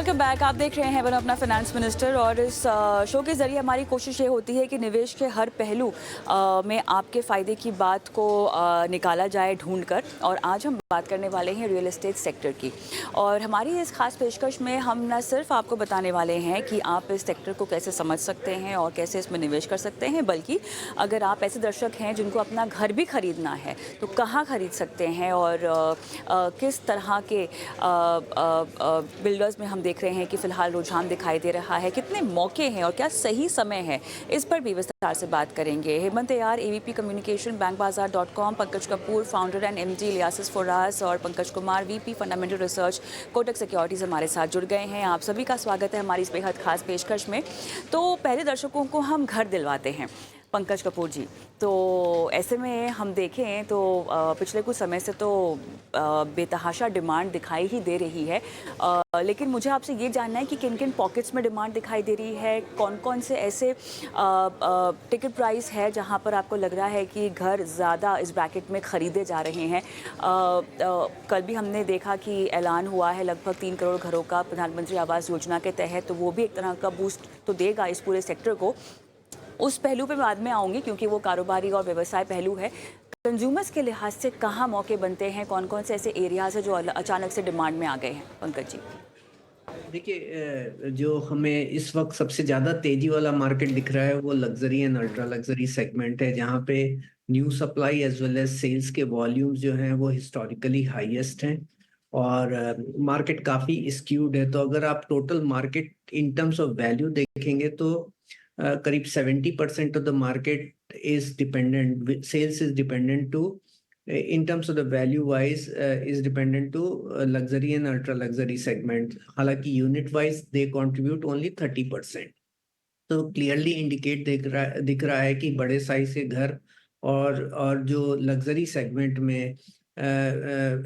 Welcome back. आप देख रहे हैं वन अपना फाइनेंस मिनिस्टर और इस शो के ज़रिए हमारी कोशिश ये होती है कि निवेश के हर पहलू में आपके फ़ायदे की बात को निकाला जाए ढूंढ कर। और आज हम बात करने वाले हैं रियल एस्टेट सेक्टर की। और हमारी इस खास पेशकश में हम न सिर्फ आपको बताने वाले हैं कि आप इस सेक्टर को कैसे समझ सकते हैं और कैसे इसमें निवेश कर सकते हैं, बल्कि अगर आप ऐसे दर्शक हैं जिनको अपना घर भी खरीदना है तो कहाँ खरीद सकते हैं और किस तरह के बिल्डर्स में हम देख रहे हैं कि फ़िलहाल रुझान दिखाई दे रहा है, कितने मौके हैं और क्या सही समय है, इस पर भी विस्तार से बात करेंगे। हेमंत यार, AVP communication, bankbazaar.com, Pankaj Kapoor, founder and MD लियासिस फराज और Pankaj Kumar, VP fundamental research, Kotak securities हमारे साथ जुड़ गए हैं। आप सभी का स्वागत है हमारी इस बेहद खास पेशकश में। तो पहले दर्शकों को हम घर दिलवाते हैं, पंकज कपूर जी। तो ऐसे में हम देखें तो पिछले कुछ समय से तो बेतहाशा डिमांड दिखाई ही दे रही है, लेकिन मुझे आपसे ये जानना है कि किन किन पॉकेट्स में डिमांड दिखाई दे रही है, कौन कौन से ऐसे टिकट प्राइस है जहां पर आपको लग रहा है कि घर ज़्यादा इस ब्रैकेट में ख़रीदे जा रहे हैं। कल भी हमने देखा कि ऐलान हुआ है लगभग 3 करोड़ घरों का प्रधानमंत्री आवास योजना के तहत, तो वो भी एक तरह का बूस्ट तो देगा इस पूरे सेक्टर को। उस पहलू पे बाद में आऊँगी क्योंकि वो कारोबारी और व्यवसाय पहलू है। कंज्यूमर्स के लिहाज से कहाँ मौके बनते हैं, कौन कौन से ऐसे एरियाज हैं जो अचानक से डिमांड में आ गए हैं, पंकज जी? देखिए, जो हमें इस वक्त सबसे ज्यादा तेजी वाला मार्केट दिख रहा है वो luxury and ultra luxury segment है, जहाँ पे new supply as well as sales के वॉल्यूम्स जो हैं वो हिस्टोरिकली हाईएस्ट हैं और मार्केट काफी स्क्यूड है। तो अगर आप total market in terms of value देखेंगे तो करीब 70% of the market is dependent, sales is dependent to in terms of the value wise is dependent to luxury and ultra luxury segment. हालांकि unit wise they contribute only 30%. तो clearly indicate दिख रहा है कि बड़े साइज के घर और जो लग्जरी सेगमेंट में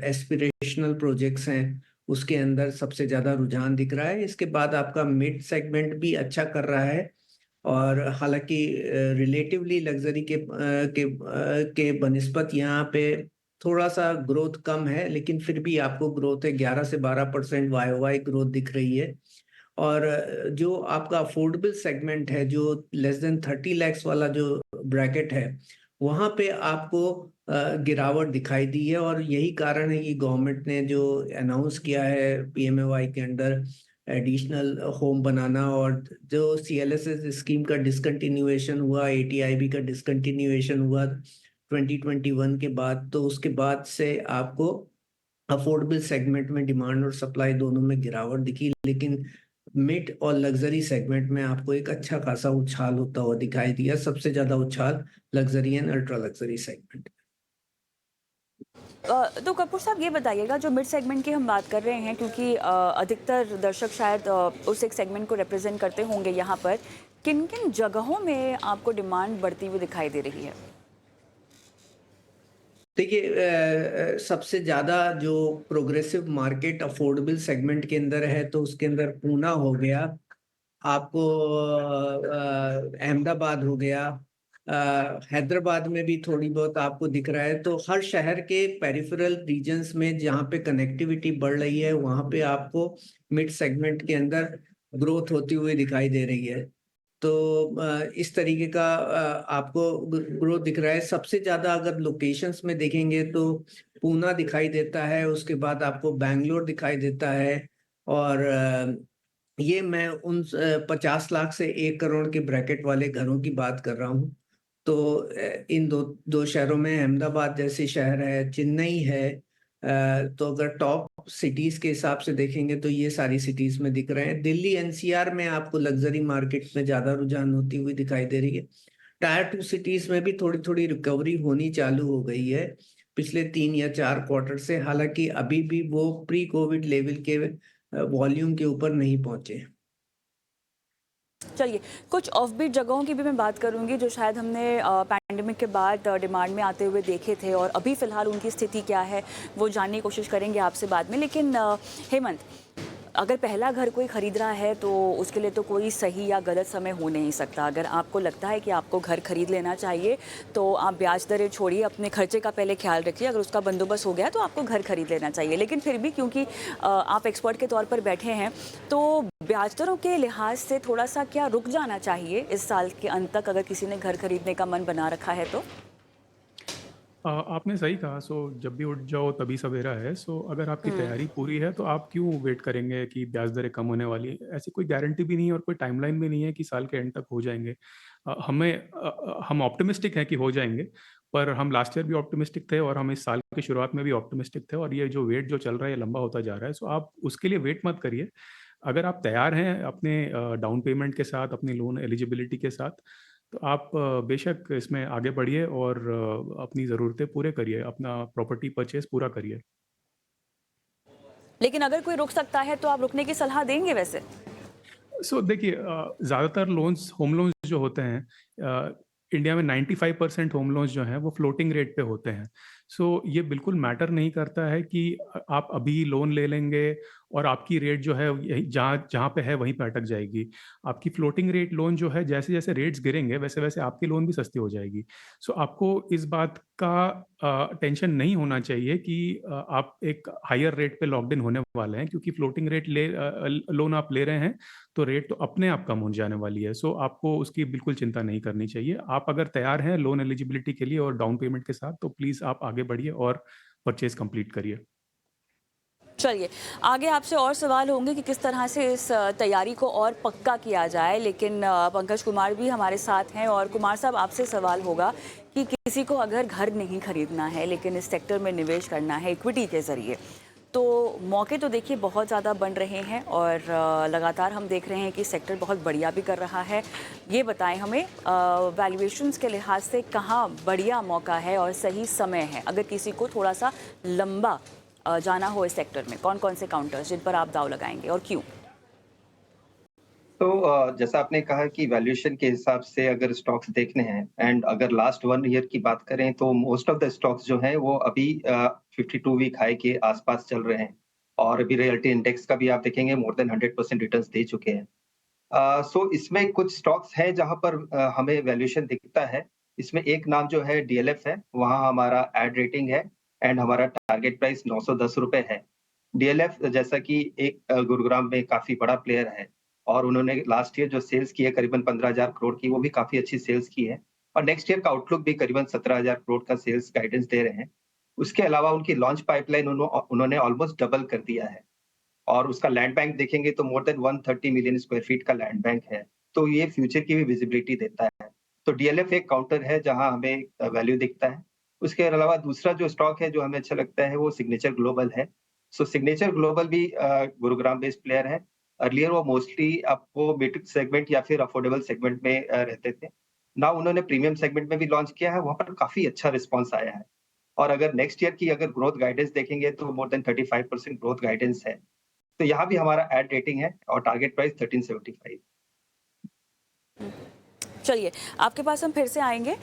एस्पिरेशनल प्रोजेक्ट्स हैं उसके अंदर सबसे ज्यादा रुझान दिख रहा है। इसके बाद आपका मिड सेगमेंट भी अच्छा कर रहा है और हालांकि रिलेटिवली लग्जरी के बनिस्बत यहाँ पे थोड़ा सा ग्रोथ कम है, लेकिन फिर भी आपको ग्रोथ है 11 से 12% वाई ग्रोथ दिख रही है। और जो आपका अफोर्डेबल सेगमेंट है, जो लेस देन 30 लैक्स वाला जो ब्रैकेट है, वहाँ पे आपको गिरावट दिखाई दी है। और यही कारण है कि गवर्नमेंट ने जो अनाउंस किया है पीएमएवाई के अंदर एडिशनल होम बनाना, और जो सीएलएसएस स्कीम का डिसकंटिन्यूएशन हुआ, एटीआईबी का डिसकंटिन्यूएशन हुआ 2021 के बाद, तो उसके बाद से आपको अफोर्डेबल सेगमेंट में डिमांड और सप्लाई दोनों में गिरावट दिखी, लेकिन मिड और लग्जरी सेगमेंट में आपको एक अच्छा खासा उछाल होता हुआ दिखाई दिया। सबसे ज्यादा उछाल luxury and ultra luxury segment. तो कपूर साहब ये बताइएगा, जो मिड सेगमेंट की हम बात कर रहे हैं, क्योंकि अधिकतर दर्शक शायद उस एक सेगमेंट को रिप्रेजेंट करते होंगे, यहाँ पर किन किन जगहों में आपको डिमांड बढ़ती हुई दिखाई दे रही है? देखिए, सबसे ज्यादा जो प्रोग्रेसिव मार्केट अफोर्डेबल सेगमेंट के अंदर है तो उसके अंदर पूना हो गया, आपको अहमदाबाद हो गया, हैदराबाद में भी थोड़ी बहुत आपको दिख रहा है। तो हर शहर के पेरिफेरल रीजन्स में जहाँ पे कनेक्टिविटी बढ़ रही है वहाँ पे आपको मिड सेगमेंट के अंदर ग्रोथ होती हुई दिखाई दे रही है। तो इस तरीके का आपको ग्रोथ दिख रहा है। सबसे ज्यादा अगर लोकेशंस में देखेंगे तो पूना दिखाई देता है, उसके बाद आपको बैंगलोर दिखाई देता है। और ये मैं उन 50 लाख से 1 करोड़ के ब्रैकेट वाले घरों की बात कर रहा हूँ। तो इन दो दो शहरों में अहमदाबाद जैसे शहर है, चेन्नई है, तो अगर टॉप सिटीज के हिसाब से देखेंगे तो ये सारी सिटीज में दिख रहे हैं। दिल्ली एनसीआर में आपको लग्जरी मार्केट में ज्यादा रुझान होती हुई दिखाई दे रही है। टायर 2 सिटीज में भी थोड़ी थोड़ी रिकवरी होनी चालू हो गई है पिछले 3 या 4 क्वार्टर से, हालांकि अभी भी वो प्री कोविड लेवल के वॉल्यूम के ऊपर नहीं पहुंचे। चलिए, कुछ ऑफबीट जगहों की भी मैं बात करूंगी जो शायद हमने पैंडेमिक के बाद डिमांड में आते हुए देखे थे, और अभी फ़िलहाल उनकी स्थिति क्या है वो जानने की कोशिश करेंगे आपसे बाद में। लेकिन हेमंत, अगर पहला घर कोई खरीद रहा है तो उसके लिए तो कोई सही या गलत समय हो नहीं सकता। अगर आपको लगता है कि आपको घर खरीद लेना चाहिए तो आप ब्याज दरें छोड़िए, अपने खर्चे का पहले ख्याल रखिए। अगर उसका बंदोबस्त हो गया तो आपको घर खरीद लेना चाहिए। लेकिन फिर भी क्योंकि आप एक्सपर्ट के तौर पर बैठे हैं, तो ब्याज दरों के लिहाज से थोड़ा-सा क्या रुक जाना चाहिए इस साल के अंत तक, अगर किसी ने घर खरीदने का मन बना रखा है तो? आपने सही कहा। जब भी उठ जाओ तभी सवेरा है। अगर आपकी तैयारी पूरी है तो आप क्यों वेट करेंगे कि ब्याज दरें कम होने वाली है। ऐसी कोई गारंटी भी नहीं है और कोई टाइमलाइन भी नहीं है कि साल के एंड तक हो जाएंगे। हम ऑप्टिमिस्टिक हैं कि हो जाएंगे, पर हम लास्ट ईयर भी ऑप्टिमिस्टिक थे और हम इस साल की शुरुआत में भी ऑप्टिमिस्टिक थे, और ये जो वेट जो चल रहा है ये लंबा होता जा रहा है। आप उसके लिए वेट मत करिए। अगर आप तैयार हैं अपने डाउन पेमेंट के साथ, अपनी लोन एलिजिबिलिटी के साथ, तो आप बेशक इसमें आगे बढ़िए और अपनी ज़रूरतें पूरे करिए, अपना प्रॉपर्टी परचेज़ पूरा करिए। लेकिन अगर कोई रुक सकता है तो आप रुकने की सलाह देंगे वैसे? देखिए, ज़्यादातर लोन्स, होम लोन्स जो होते हैं, इंडिया में 95% होम लोन्स जो हैं वो फ्लोटिंग रेट पे होते हैं। ये बिल्कुल मैटर नहीं करता है कि आप अभी लोन ले लेंगे और आपकी रेट जो है यही जहाँ जहाँ पे है वहीं पे अटक जाएगी। आपकी फ्लोटिंग रेट लोन जो है, जैसे जैसे रेट्स गिरेंगे वैसे वैसे आपकी लोन भी सस्ती हो जाएगी। आपको इस बात का टेंशन नहीं होना चाहिए कि आप एक हायर रेट पे लॉक्ड इन होने वाले हैं, क्योंकि फ्लोटिंग रेट लोन आप ले रहे हैं तो रेट तो अपने आप कम हो जाने वाली है। आपको उसकी बिल्कुल चिंता नहीं करनी चाहिए। आप अगर तैयार हैं लोन एलिजिबिलिटी के लिए और डाउन पेमेंट के साथ, तो प्लीज़ आप आगे बढ़िए और परचेज़ कंप्लीट करिए। चलिए, आगे आपसे और सवाल होंगे कि किस तरह से इस तैयारी को और पक्का किया जाए, लेकिन पंकज कुमार भी हमारे साथ हैं। और कुमार साहब, आपसे सवाल होगा कि किसी को अगर घर नहीं खरीदना है लेकिन इस सेक्टर में निवेश करना है इक्विटी के ज़रिए, तो मौके तो देखिए बहुत ज़्यादा बन रहे हैं और लगातार हम देख रहे हैं कि सेक्टर बहुत बढ़िया भी कर रहा है। ये बताएं हमें, वैल्यूएशंस के लिहाज से कहाँ बढ़िया मौका है और सही समय है, अगर किसी को थोड़ा सा लंबा जाना हो इस सेक्टर में? कौन कौन से काउंटर्स जिन पर आप दाव लगाएंगे और क्यों? तो जैसा आपने कहा कि वैल्यूएशन के हिसाब से अगर स्टॉक्स देखने हैं एंड अगर लास्ट 1 ईयर की बात करें तो मोस्ट ऑफ द स्टॉक्स जो हैं वो अभी 52 वीक हाई के आसपास चल रहे हैं। और अभी रियलिटी इंडेक्स का भी आप देखेंगे मोर देन 100% रिटर्न्स दे चुके हैं। इसमें कुछ स्टॉक्स हैं जहाँ पर हमें वैल्यूएशन दिखता है। इसमें एक नाम जो है डीएलएफ है, वहाँ हमारा एड रेटिंग है एंड हमारा टारगेट प्राइस ₹910 है। डीएलएफ जैसा कि एक गुरुग्राम में काफ़ी बड़ा प्लेयर है और उन्होंने लास्ट ईयर जो सेल्स की है करीबन 15,000 करोड़ की, वो भी काफ़ी अच्छी सेल्स की है और नेक्स्ट ईयर का आउटलुक भी करीबन 17,000 करोड़ का सेल्स गाइडेंस दे रहे हैं। उसके अलावा उनकी लॉन्च पाइपलाइन उन्होंने ऑलमोस्ट डबल कर दिया है। और उसका लैंड बैंक देखेंगे तो more than 130 million square feet का लैंड बैंक है। तो ये फ्यूचर की भी विजिबिलिटी देता है। तो डीएलएफ एक काउंटर है जहाँ हमें वैल्यू दिखता है। उसके अलावा दूसरा जो स्टॉक है जो हमें अच्छा लगता है वो सिग्नेचर ग्लोबल है। सिग्नेचर ग्लोबल भी गुरुग्राम बेस्ड प्लेयर है। अर्लियर वो मोस्टली आपको मिड सेगमेंट या फिर अफोर्डेबल सेगमेंट में रहते थे। नाउ उन्होंने प्रीमियम सेगमेंट में भी लॉन्च किया है, वहाँ पर काफ़ी अच्छा रिस्पॉन्स आया है। और अगर नेक्स्ट ईयर की अगर ग्रोथ गाइडेंस देखेंगे तो मोर देन 35% ग्रोथ गाइडेंस है। तो यहाँ भी हमारा एड रेटिंग है और टारगेट प्राइस 1375। चलिए, आपके पास हम फिर से आएंगे,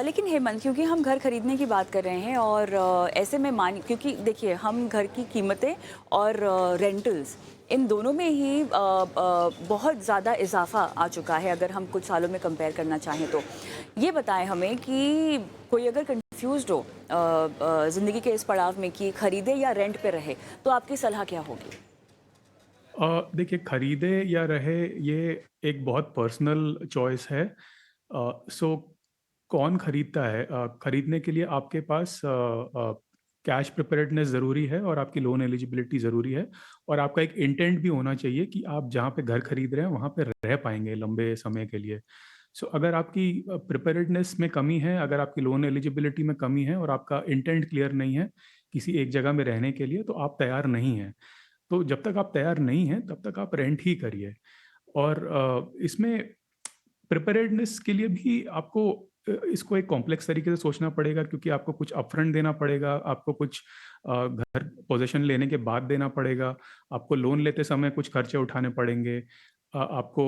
लेकिन हेमंत, क्योंकि हम घर खरीदने की बात कर रहे हैं और ऐसे में क्योंकि देखिए हम घर की कीमतें और रेंटल्स, इन दोनों में ही बहुत ज़्यादा इजाफा आ चुका है अगर हम कुछ सालों में कंपेयर करना चाहें तो। ये बताएं हमें कि कोई अगर कंफ्यूज्ड हो ज़िंदगी के इस पड़ाव में कि खरीदे या रेंट पे रहे, तो आपकी सलाह क्या होगी? देखिए, खरीदे या रहे ये एक बहुत पर्सनल चॉइस है। सो कौन खरीदता है? खरीदने के लिए आपके पास कैश प्रिपेयर्डनेस ज़रूरी है और आपकी लोन एलिजिबिलिटी ज़रूरी है, और आपका एक इंटेंट भी होना चाहिए कि आप जहाँ पे घर खरीद रहे हैं वहाँ पे रह पाएंगे लंबे समय के लिए। अगर आपकी प्रिपेयर्डनेस में कमी है, अगर आपकी लोन एलिजिबिलिटी में कमी है और आपका इंटेंट क्लियर नहीं है किसी एक जगह में रहने के लिए, तो आप तैयार नहीं हैं। तो जब तक आप तैयार नहीं हैं तब तक आप रेंट ही करिए। और इसमें प्रिपेयर्डनेस के लिए भी आपको इसको एक कॉम्प्लेक्स तरीके से सोचना पड़ेगा, क्योंकि आपको कुछ अपफ्रंट देना पड़ेगा, आपको कुछ घर पोजेशन लेने के बाद देना पड़ेगा, आपको लोन लेते समय कुछ खर्चे उठाने पड़ेंगे, आपको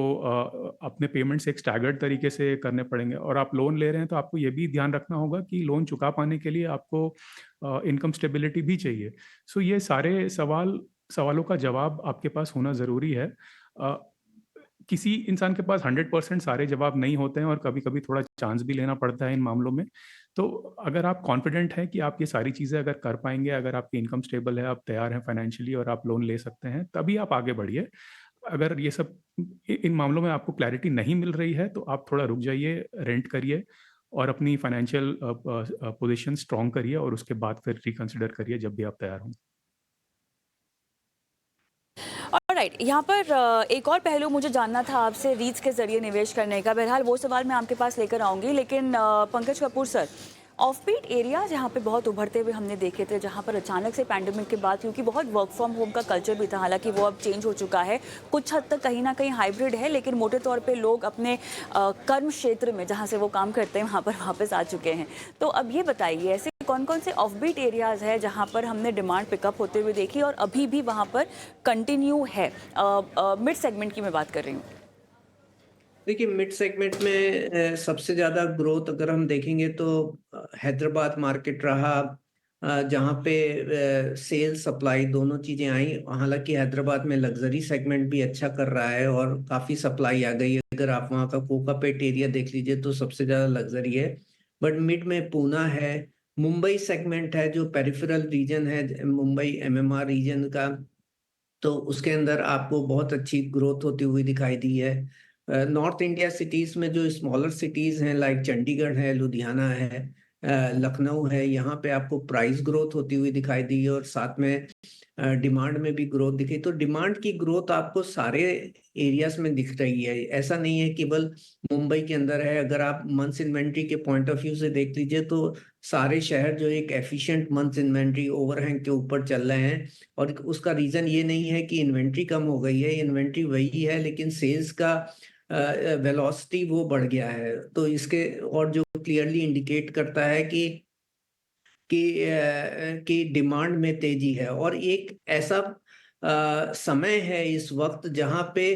अपने पेमेंट्स एक स्टैगर्ड तरीके से करने पड़ेंगे, और आप लोन ले रहे हैं तो आपको ये भी ध्यान रखना होगा कि लोन चुका पाने के लिए आपको इनकम स्टेबिलिटी भी चाहिए। ये सारे सवाल सवालों का जवाब आपके पास होना ज़रूरी है। किसी इंसान के पास 100% सारे जवाब नहीं होते हैं और कभी-कभी थोड़ा चांस भी लेना पड़ता है इन मामलों में। तो अगर आप कॉन्फिडेंट हैं कि आप ये सारी चीज़ें अगर कर पाएँगे, अगर आपकी इनकम स्टेबल है, आप तैयार हैं फाइनेंशियली और आप लोन ले सकते हैं, तभी आप आगे बढ़िए। अगर ये सब इन मामलों में आपको क्लैरिटी नहीं मिल रही है, तो आप थोड़ा रुक जाइए, रेंट करिए और अपनी फाइनेंशियल पोज़ीशन स्ट्रॉन्ग करिए और उसके बाद फिर रिकंसिडर करिए जब भी आप तैयार हों। ऑलराइट, यहाँ पर एक और पहलू मुझे जानना था आपसे रीट्स के ज़रिए निवेश करने का। बहरहाल वो सवाल मैं आपके पास लेकर आऊँगी, लेकिन Pankaj Kapoor sir, of-beat areas यहाँ पे बहुत उभरते हुए हमने देखे थे, जहाँ पर अचानक से पैंडेमिक के बाद, क्योंकि बहुत वर्क फ्रॉम होम का कल्चर भी था, हालांकि वो अब चेंज हो चुका है, कुछ हद तक कहीं ना कहीं हाइब्रिड है, लेकिन मोटे तौर पे लोग अपने कर्म क्षेत्र में जहाँ से वो काम करते हैं वहाँ पर वापस आ चुके हैं। तो अब ये बताइए, ऐसे कौन कौन से ऑफ-बीट एरियाज़ है जहाँ पर हमने डिमांड पिकअप होते हुए देखी और अभी भी वहाँ पर कंटिन्यू है? मिड सेगमेंट की मैं बात कर रही हूँ। देखिए, मिड सेगमेंट में सबसे ज़्यादा ग्रोथ अगर हम देखेंगे तो हैदराबाद मार्केट रहा, जहाँ पे सेल सप्लाई दोनों चीज़ें आई। हालांकि हैदराबाद में लग्जरी सेगमेंट भी अच्छा कर रहा है और काफ़ी सप्लाई आ गई है। अगर आप वहाँ का कोकापेट एरिया देख लीजिए तो सबसे ज़्यादा लग्जरी है। बट मिड में पूना है, मुंबई सेगमेंट है जो पेरिफेरल रीजन है, मुंबई एमएमआर रीजन का, तो उसके अंदर आपको बहुत अच्छी ग्रोथ होती हुई दिखाई दी है। नॉर्थ इंडिया सिटीज़ में जो स्मॉलर सिटीज़ हैं लाइक चंडीगढ़ है, लुधियाना है, लखनऊ है, यहाँ पे आपको प्राइस ग्रोथ होती हुई दिखाई दी है और साथ में डिमांड में भी ग्रोथ दिखी। तो डिमांड की ग्रोथ आपको सारे एरियाज में दिख रही है, ऐसा नहीं है केवल मुंबई के अंदर है। अगर आप मंथ्स इन्वेंट्री के पॉइंट ऑफ व्यू से देख लीजिए तो सारे शहर जो एक एफिशिएंट मंथ्स इन्वेंट्री ओवरहैंग के ऊपर चल रहे हैं। और उसका रीजन ये नहीं है कि इन्वेंट्री कम हो गई है, इन्वेंट्री वही है, लेकिन सेल्स का वेलोसिटी वो बढ़ गया है। तो इसके और जो क्लियरली इंडिकेट करता है कि डिमांड में तेजी है। और एक ऐसा समय है इस वक्त जहां पे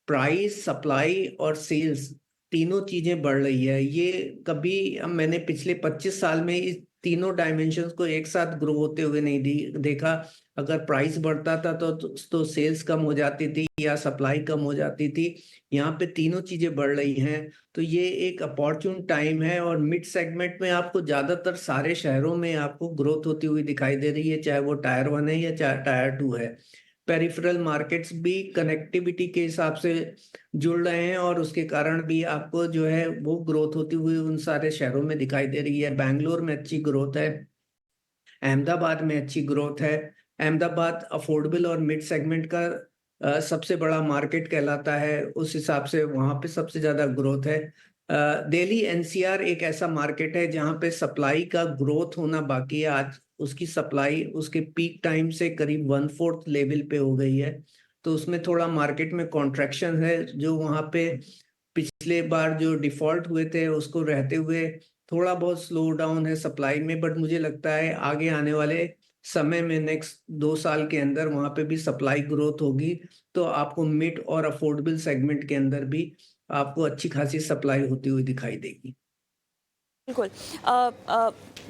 प्राइस, सप्लाई और सेल्स तीनों चीजें बढ़ रही है। ये कभी मैंने पिछले 25 साल में इस तीनों डायमेंशंस को एक साथ ग्रो होते हुए नहीं देखा। अगर प्राइस बढ़ता था तो सेल्स कम हो जाती थी या सप्लाई कम हो जाती थी। यहाँ पे तीनों चीजें बढ़ रही हैं, तो ये एक अपॉर्चुन टाइम है। और मिड सेगमेंट में आपको ज्यादातर सारे शहरों में आपको ग्रोथ होती हुई दिखाई दे रही है, चाहे वो टायर 1 है या चाहे टायर 2 है। पेरिफेरल मार्केट्स भी कनेक्टिविटी के हिसाब से जुड़ रहे हैं और उसके कारण भी आपको जो है वो ग्रोथ होती हुई उन सारे शहरों में दिखाई दे रही है। बैंगलोर में अच्छी ग्रोथ है, अहमदाबाद में अच्छी ग्रोथ है। अहमदाबाद अफोर्डेबल और मिड सेगमेंट का सबसे बड़ा मार्केट कहलाता है, उस हिसाब से वहाँ पे सबसे ज़्यादा ग्रोथ है। दिल्ली एनसीआर एक ऐसा मार्केट है जहाँ पे सप्लाई का ग्रोथ होना बाकी है। आज उसकी सप्लाई उसके पीक टाइम से करीब 1/4 लेवल पे हो गई है, तो उसमें थोड़ा मार्केट में कॉन्ट्रैक्शन है, जो वहाँ पे पिछले बार जो डिफॉल्ट हुए थे उसको रहते हुए थोड़ा बहुत स्लो डाउन है सप्लाई में। बट मुझे लगता है आगे आने वाले समय में नेक्स्ट 2 साल के अंदर वहां पे भी सप्लाई ग्रोथ होगी, तो आपको मिड और अफोर्डेबल सेगमेंट के अंदर भी आपको अच्छी खासी सप्लाई होती हुई दिखाई देगी। बिल्कुल।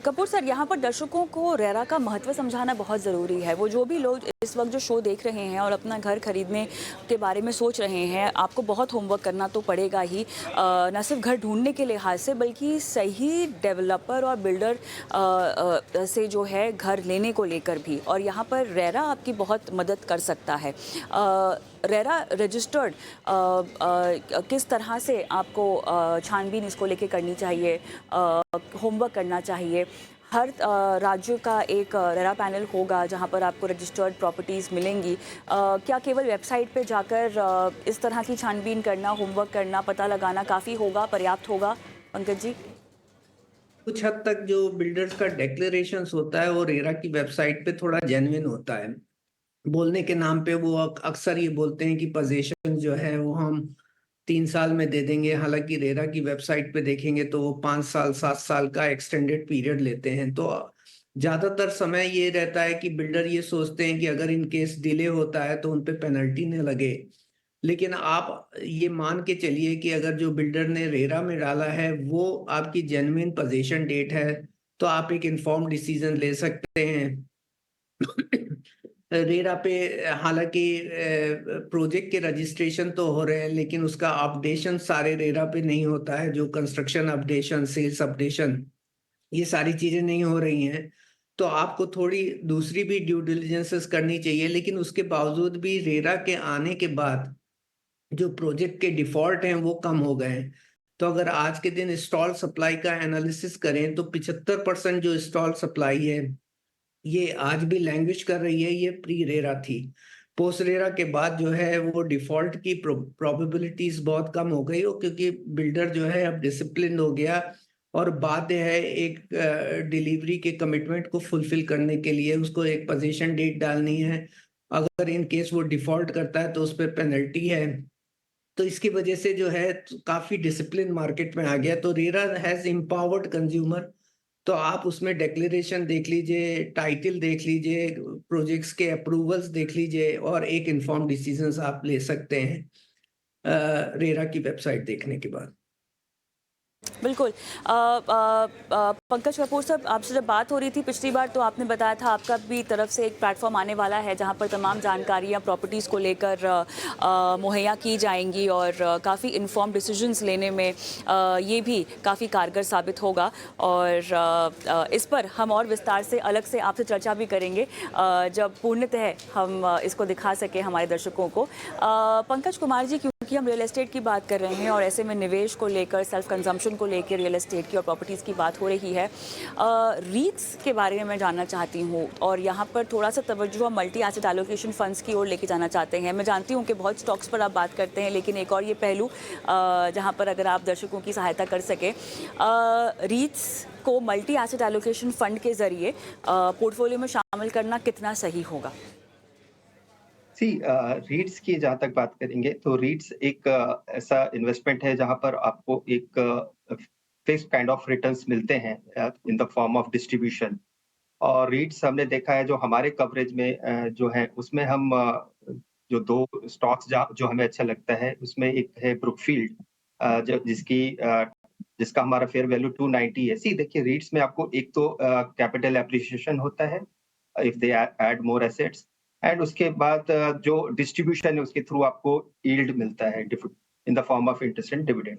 कपूर सर, यहाँ पर दर्शकों को रेरा का महत्व समझाना बहुत ज़रूरी है। वो जो भी लोग इस वक्त जो शो देख रहे हैं और अपना घर खरीदने के बारे में सोच रहे हैं, आपको बहुत होमवर्क करना तो पड़ेगा ही, न सिर्फ घर ढूंढने के लिहाज से बल्कि सही डेवलपर और बिल्डर से जो है घर लेने को लेकर भी। और यहाँ पर रेरा आपकी बहुत मदद कर सकता है। रेरा रजिस्टर्ड किस तरह से आपको छानबीन इसको लेके करनी चाहिए, होमवर्क करना चाहिए? हर राज्य का एक रेरा पैनल होगा जहां पर आपको रजिस्टर्ड प्रॉपर्टीज़ मिलेंगी। क्या केवल वेबसाइट पे जाकर इस तरह की छानबीन करना, होमवर्क करना, पता लगाना काफ़ी होगा, पर्याप्त होगा, पंकज जी? कुछ हद तक जो बिल्डर्स का डिक्लेरेशन होता है वो रेरा की वेबसाइट पे थोड़ा जेन्युइन होता है। बोलने के नाम पे वो अक्सर ये बोलते हैं कि पोजीशन जो है वो हम 3 साल में दे देंगे, हालांकि रेरा की वेबसाइट पे देखेंगे तो वो 5 साल 7 साल का एक्सटेंडेड पीरियड लेते हैं। तो ज्यादातर समय ये रहता है कि बिल्डर ये सोचते हैं कि अगर इन केस डिले होता है तो उन पे पेनल्टी न लगे। लेकिन आप ये मान के चलिए कि अगर जो बिल्डर ने रेरा में डाला है वो आपकी जेन्युइन पोजीशन डेट है, तो आप एक इन्फॉर्म डिसीजन ले सकते हैं। रेरा पे हालांकि प्रोजेक्ट के रजिस्ट्रेशन तो हो रहे हैं, लेकिन उसका अपडेशन सारे रेरा पे नहीं होता है। जो कंस्ट्रक्शन अपडेशन, सेल्स अपडेशन, ये सारी चीजें नहीं हो रही हैं। तो आपको थोड़ी दूसरी भी ड्यू डिलिजेंसेस करनी चाहिए। लेकिन उसके बावजूद भी रेरा के आने के बाद जो प्रोजेक्ट के डिफॉल्ट हैं वो कम हो गए हैं। तो अगर आज के दिन इंस्टॉल सप्लाई का एनालिसिस करें तो 75% जो इंस्टॉल सप्लाई है ये आज भी लैंग्वेज कर रही है। ये प्री रेरा थी। पोस्ट रेरा के बाद जो है वो डिफॉल्ट की प्रोबेबिलिटीज बहुत कम हो गई हो, क्योंकि बिल्डर जो है अब डिसिप्लिन हो गया और बाध्य है एक डिलीवरी के कमिटमेंट को फुलफिल करने के लिए। उसको एक पोजीशन डेट डालनी है। अगर इन केस वो डिफॉल्ट करता है तो उस पर पेनल्टी है। तो इसकी वजह से जो है काफी डिसिप्लिन मार्केट में आ गया। तो रेरा हैज एम्पावर्ड कंज्यूमर। तो आप उसमें डिक्लेरेशन देख लीजिए, टाइटल देख लीजिए, प्रोजेक्ट्स के अप्रूवल्स देख लीजिए और एक इन्फॉर्म डिसीजंस आप ले सकते हैं रेरा की वेबसाइट देखने के बाद। बिल्कुल। पंकज कपूर साहब, आपसे जब बात हो रही थी पिछली बार तो आपने बताया था आपका भी तरफ से एक प्लेटफॉर्म आने वाला है जहां पर तमाम जानकारियां प्रॉपर्टीज़ को लेकर मुहैया की जाएंगी और काफ़ी इन्फॉर्म डिसीजंस लेने में ये भी काफ़ी कारगर साबित होगा। और इस पर हम और विस्तार से अलग से आपसे चर्चा भी करेंगे जब पूर्णतः हम इसको दिखा सके हमारे दर्शकों को। पंकज कुमार जी, क्योंकि हम रियल एस्टेट की बात कर रहे हैं और ऐसे में निवेश को लेकर, सेल्फ कंजम्पशन को लेकर रियल एस्टेट की और प्रॉपर्टीज़ की बात हो रही है, रीट्स के बारे में मैं जानना चाहती हूँ और यहाँ पर थोड़ा सा तवज्जो हम मल्टी एसेट एलोकेशन फंड्स की ओर लेके जाना चाहते हैं। मैं जानती हूँ कि बहुत स्टॉक्स पर आप बात करते हैं, लेकिन एक और ये पहलू जहाँ पर अगर आप दर्शकों की सहायता कर सकें, रीट्स को मल्टी एसेट एलोकेशन फंड के जरिए पोर्टफोलियो में शामिल करना कितना सही होगा? रीट्स की जहाँ तक बात करेंगे तो रीट्स एक ऐसा इन्वेस्टमेंट है जहाँ पर आपको एक फिक्स काइंड ऑफ रिटर्न्स मिलते हैं in the form of distribution. और रीट्स हमने देखा है जो हमारे कवरेज में जो है उसमें हम जो 2 स्टॉक्स जो हमें अच्छा लगता है उसमें एक है ब्रुकफील्ड जिसका हमारा फेयर वैल्यू 290 है। देखिए रीट्स में आपको एक तो कैपिटल एप्रिसिएशन होता है if they add more assets, and उसके बाद जो डिस्ट्रीब्यूशन है उसके थ्रू आपको यील्ड मिलता है in the form of interest and dividend.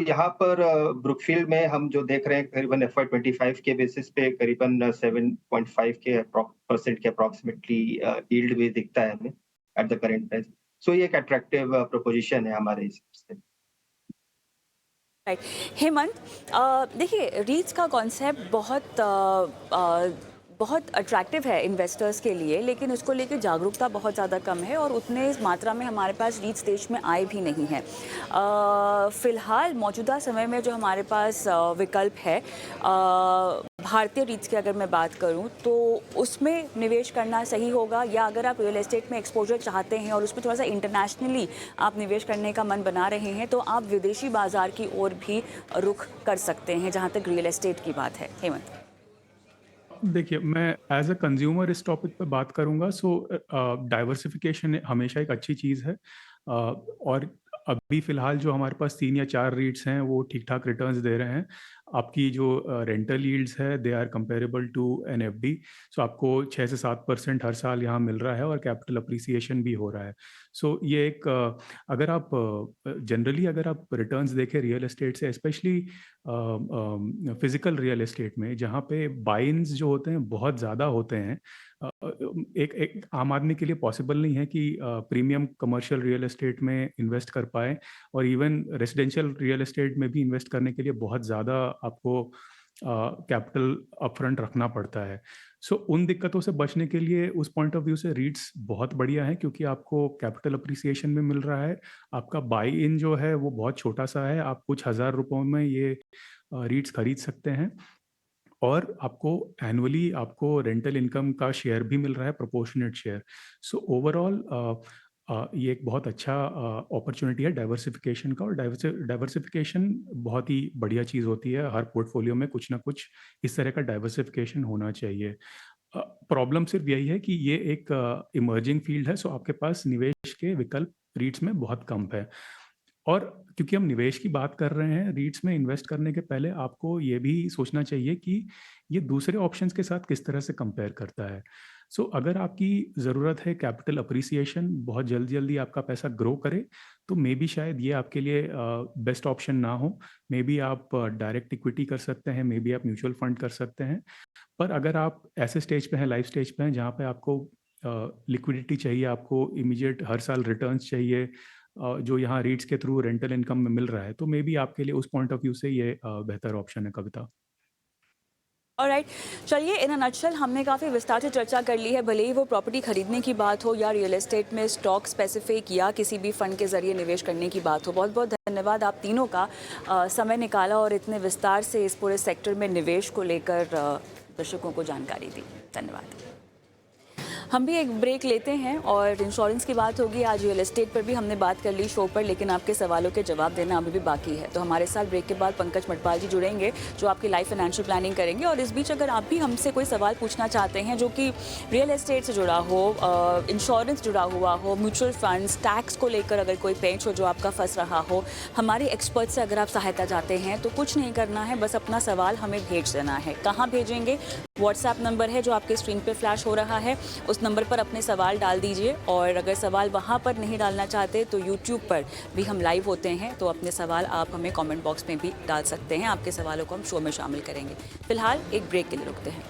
यहाँ पर ब्रुकफील्ड में हम जो देख रहे हैं करीबन FY25 के बेसिस पे करीबन 7.5 परसेंट के अप्रॉक्सीमेटली यील्ड भी दिखता है हमें एट द करेंट प्राइस। ये एक अट्रैक्टिव प्रोपोजिशन है हमारे हिसाब से। राइट। हेमंत, देखिए रीट्स का कॉन्सेप्ट बहुत अट्रैक्टिव है इन्वेस्टर्स के लिए, लेकिन उसको लेकर जागरूकता बहुत ज़्यादा कम है और उतने मात्रा में हमारे पास रीट्स देश में आए भी नहीं हैं। फ़िलहाल मौजूदा समय में जो हमारे पास विकल्प है, भारतीय रीट्स की अगर मैं बात करूं तो उसमें निवेश करना सही होगा, या अगर आप रियल एस्टेट में एक्सपोजर चाहते हैं और उसमें थोड़ा सा इंटरनेशनली आप निवेश करने का मन बना रहे हैं तो आप विदेशी बाजार की ओर भी रुख कर सकते हैं जहां तक रियल एस्टेट की बात है? हेमंत। देखिए, मैं एज अ कंज्यूमर इस टॉपिक पे बात करूंगा। डाइवर्सिफिकेशन हमेशा एक अच्छी चीज़ है। और अभी फ़िलहाल जो हमारे पास 3 या 4 रीट्स हैं वो ठीक-ठाक रिटर्न्स दे रहे हैं। आपकी जो रेंटल यील्ड्स है they are comparable to an FD. आपको 6 से 7% हर साल यहाँ मिल रहा है और कैपिटल अप्रिसिएशन भी हो रहा है। ये एक अगर आप जनरली अगर आप रिटर्न्स देखें रियल एस्टेट से, स्पेशली फिजिकल रियल एस्टेट में जहाँ पे बाइन्स जो होते हैं बहुत ज़्यादा होते हैं, एक आम आदमी के लिए पॉसिबल नहीं है कि प्रीमियम कमर्शियल रियल एस्टेट में इन्वेस्ट कर पाए, और इवन रेजिडेंशियल रियल एस्टेट में भी इन्वेस्ट करने के लिए बहुत ज़्यादा आपको कैपिटल अपफ्रंट रखना पड़ता है। उन दिक्कतों से बचने के लिए उस पॉइंट ऑफ व्यू से रीट्स बहुत बढ़िया है, क्योंकि आपको कैपिटल अप्रिसिएशन में मिल रहा है। आपका बाई इन जो है वो बहुत छोटा सा है, आप कुछ हज़ार रुपयों में ये रीट्स खरीद सकते हैं और आपको एनुअली आपको रेंटल इनकम का शेयर भी मिल रहा है, प्रोपोर्शनेट शेयर। ओवरऑल ये एक बहुत अच्छा अपॉर्चुनिटी है डाइवर्सिफिकेशन का, और डाइवर्सिफिकेशन बहुत ही बढ़िया चीज़ होती है। हर पोर्टफोलियो में कुछ ना कुछ इस तरह का डाइवर्सिफिकेशन होना चाहिए। प्रॉब्लम सिर्फ यही है कि ये एक इमर्जिंग फील्ड है, आपके पास निवेश के विकल्प रीट्स में बहुत कम है। और क्योंकि हम निवेश की बात कर रहे हैं, रीट्स में इन्वेस्ट करने के पहले आपको ये भी सोचना चाहिए कि ये दूसरे ऑप्शंस के साथ किस तरह से कंपेयर करता है। सो अगर आपकी ज़रूरत है कैपिटल अप्रिसिएशन, बहुत जल्दी-जल्दी आपका पैसा ग्रो करे, तो मे बी शायद ये आपके लिए बेस्ट ऑप्शन ना हो। मे बी आप डायरेक्ट इक्विटी कर सकते हैं, मे बी आप म्यूचुअल फंड कर सकते हैं। पर अगर आप ऐसे स्टेज पे हैं, लाइफ स्टेज पे हैं, जहाँ पे आपको लिक्विडिटी चाहिए, आपको इमीडिएट हर साल रिटर्न्स चाहिए, जो यहाँ रीट्स के थ्रू रेंटल इनकम में मिल रहा है, तो मे बी आपके लिए उस पॉइंट ऑफ व्यू से ये बेहतर ऑप्शन है, कविता। ऑलराइट, चलिए इन अ नटशेल हमने काफ़ी विस्तार से चर्चा कर ली है, भले ही वो प्रॉपर्टी खरीदने की बात हो या रियल एस्टेट में स्टॉक स्पेसिफिक या किसी भी फंड के ज़रिए निवेश करने की बात हो। बहुत बहुत धन्यवाद आप तीनों का समय निकाला और इतने विस्तार से इस पूरे सेक्टर में निवेश को लेकर दर्शकों को जानकारी दी। धन्यवाद। हम भी एक ब्रेक लेते हैं और इंश्योरेंस की बात होगी। आज रियल एस्टेट पर भी हमने बात कर ली शो पर, लेकिन आपके सवालों के जवाब देना अभी भी बाकी है। तो हमारे साथ ब्रेक के बाद पंकज मटपाल जी जुड़ेंगे जो आपकी लाइफ फाइनेंशियल प्लानिंग करेंगे। और इस बीच अगर आप भी हमसे कोई सवाल पूछना चाहते हैं जो कि रियल एस्टेट से जुड़ा हो, इंश्योरेंस जुड़ा हुआ हो, म्यूचुअल फंड्स, टैक्स को लेकर अगर कोई पेंच हो जो आपका फंस रहा हो, हमारे एक्सपर्ट से अगर आप सहायता चाहते हैं तो कुछ नहीं करना है, बस अपना सवाल हमें भेज देना है। कहाँ भेजेंगे? व्हाट्सएप नंबर है जो आपके स्क्रीन पे फ्लैश हो रहा है, उस नंबर पर अपने सवाल डाल दीजिए। और अगर सवाल वहाँ पर नहीं डालना चाहते तो यूट्यूब पर भी हम लाइव होते हैं, तो अपने सवाल आप हमें कमेंट बॉक्स में भी डाल सकते हैं। आपके सवालों को हम शो में शामिल करेंगे। फिलहाल एक ब्रेक के लिए रुकते हैं।